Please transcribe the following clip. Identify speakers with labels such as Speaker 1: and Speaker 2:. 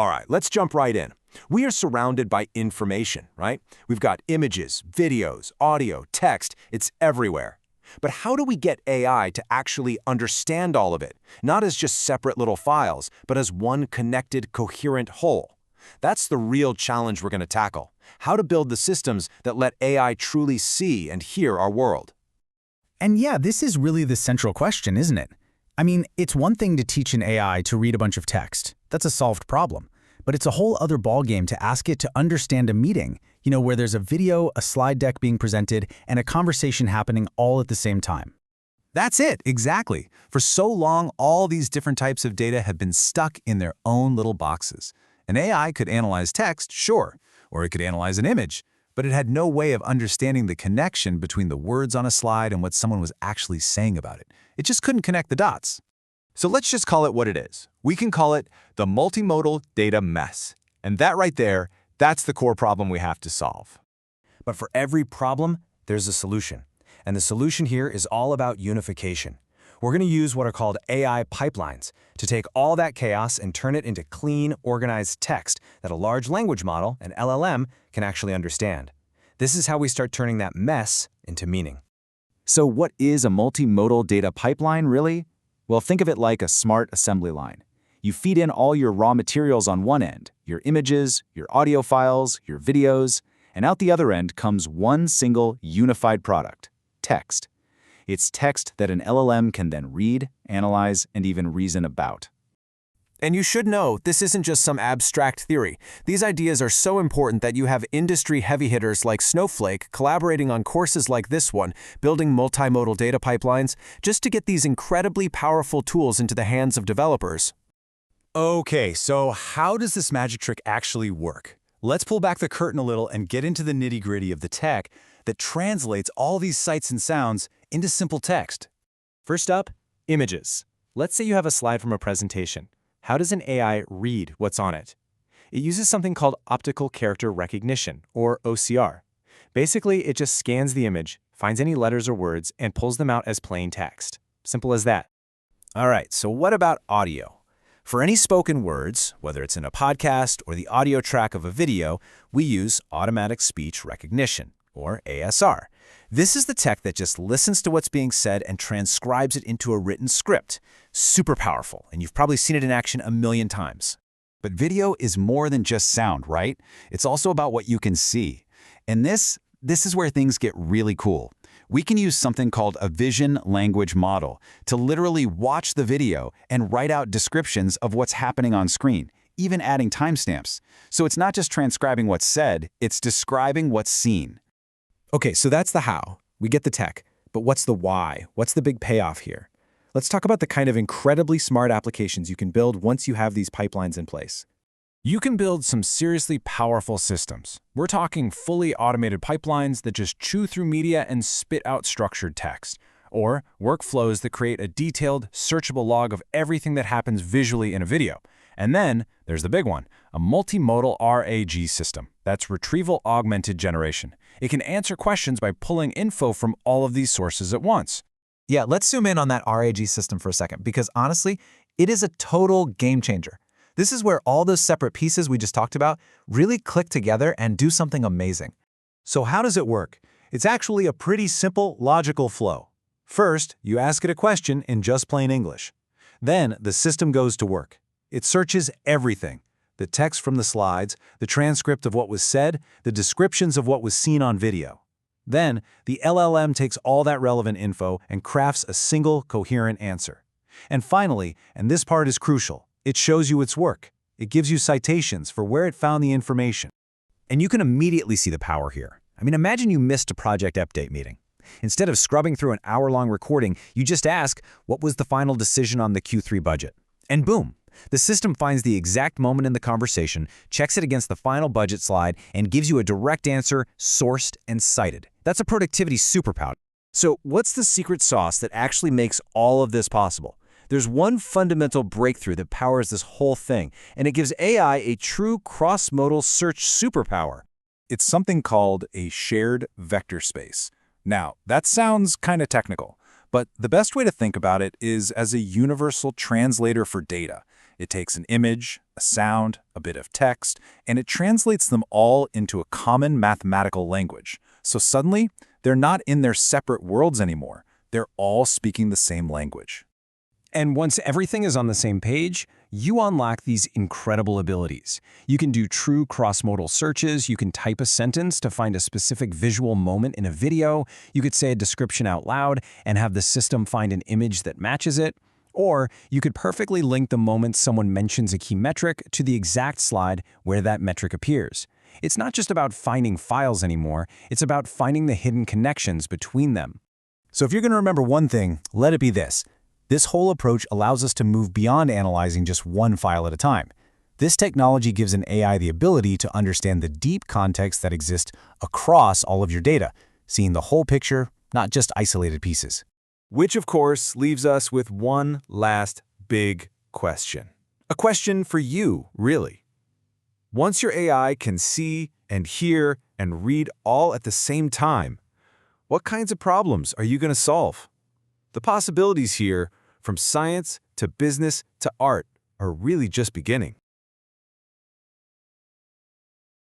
Speaker 1: All right, let's jump right in. We are surrounded by information, right? We've got images, videos, audio, text. It's everywhere. But how do we get AI to actually understand all of it, not as just separate little files, but as one connected, coherent whole? That's the real challenge we're going to tackle. How to build the systems that let AI truly see and hear our world.
Speaker 2: And yeah, this is really the central question, isn't it? I mean, it's one thing to teach an AI to read a bunch of text. That's a solved problem. But it's a whole other ballgame to ask it to understand a meeting, where there's a video, a slide deck being presented, and a conversation happening all at the same time.
Speaker 3: That's it, exactly. For so long, all these different types of data have been stuck in their own little boxes. An AI could analyze text, sure, or it could analyze an image, but it had no way of understanding the connection between the words on a slide and what someone was actually saying about it. It just couldn't connect the dots.
Speaker 1: So let's just call it what it is. We can call it the multimodal data mess. And that right there, that's the core problem we have to solve. But for every problem, there's a solution. And the solution here is all about unification. We're going to use what are called AI pipelines to take all that chaos and turn it into clean, organized text that a large language model, an LLM, can actually understand. This is how we start turning that mess into meaning.
Speaker 3: So what is a multimodal data pipeline, really? Well, think of it like a smart assembly line. You feed in all your raw materials on one end, your images, your audio files, your videos, and out the other end comes one single unified product, text. It's text that an LLM can then read, analyze, and even reason about.
Speaker 1: And you should know, this isn't just some abstract theory. These ideas are so important that you have industry heavy hitters like Snowflake collaborating on courses like this one, building multimodal data pipelines, just to get these incredibly powerful tools into the hands of developers.
Speaker 3: Okay, so how does this magic trick actually work? Let's pull back the curtain a little and get into the nitty-gritty of the tech that translates all these sights and sounds into simple text.
Speaker 4: First up, images. Let's say you have a slide from a presentation. How does an AI read what's on it? It uses something called optical character recognition, or OCR. Basically, it just scans the image, finds any letters or words, and pulls them out as plain text. Simple as that.
Speaker 1: All right, so what about audio? For any spoken words, whether it's in a podcast or the audio track of a video, we use automatic speech recognition, or ASR. This is the tech that just listens to what's being said and transcribes it into a written script. Super powerful, and you've probably seen it in action a million times.
Speaker 3: But video is more than just sound, right? It's also about what you can see. And this is where things get really cool. We can use something called a vision language model to literally watch the video and write out descriptions of what's happening on screen, even adding timestamps. So it's not just transcribing what's said, it's describing what's seen.
Speaker 4: Okay, so that's the how. We get the tech. But what's the why? What's the big payoff here? Let's talk about the kind of incredibly smart applications you can build once you have these pipelines in place.
Speaker 1: You can build some seriously powerful systems. We're talking fully automated pipelines that just chew through media and spit out structured text, or workflows that create a detailed, searchable log of everything that happens visually in a video. And then there's the big one, a multimodal RAG system. That's retrieval augmented generation. It can answer questions by pulling info from all of these sources at once.
Speaker 5: Yeah, let's zoom in on that RAG system for a second, because honestly, it is a total game changer. This is where all those separate pieces we just talked about really click together and do something amazing.
Speaker 3: So how does it work? It's actually a pretty simple, logical flow. First, you ask it a question in just plain English. Then, the system goes to work. It searches everything: the text from the slides, the transcript of what was said, the descriptions of what was seen on video. Then, the LLM takes all that relevant info and crafts a single, coherent answer. And finally, and this part is crucial, it shows you its work. It gives you citations for where it found the information.
Speaker 1: And you can immediately see the power here. I mean, imagine you missed a project update meeting. Instead of scrubbing through an hour-long recording, you just ask, what was the final decision on the Q3 budget? And boom, the system finds the exact moment in the conversation, checks it against the final budget slide, and gives you a direct answer, sourced and cited. That's a productivity superpower. So what's the secret sauce that actually makes all of this possible? There's one fundamental breakthrough that powers this whole thing, and it gives AI a true cross-modal search superpower.
Speaker 3: It's something called a shared vector space. Now, that sounds kind of technical, but the best way to think about it is as a universal translator for data. It takes an image, a a sound, a bit of text, and it translates them all into a common mathematical language. So suddenly, they're not in their separate worlds anymore. They're all speaking the same language.
Speaker 1: And once everything is on the same page, you unlock these incredible abilities. You can do true cross-modal searches, you can type a sentence to find a specific visual moment in a video, you could say a description out loud and have the system find an image that matches it, or you could perfectly link the moment someone mentions a key metric to the exact slide where that metric appears. It's not just about finding files anymore, it's about finding the hidden connections between them.
Speaker 2: So if you're going to remember one thing, let it be this. This whole approach allows us to move beyond analyzing just one file at a time. This technology gives an AI the ability to understand the deep context that exists across all of your data, seeing the whole picture, not just isolated pieces.
Speaker 3: Which, of course, leaves us with one last big question. A question for you, really. Once your AI can see and hear and read all at the same time, what kinds of problems are you going to solve? The possibilities here, from science to business to art, are really just beginning.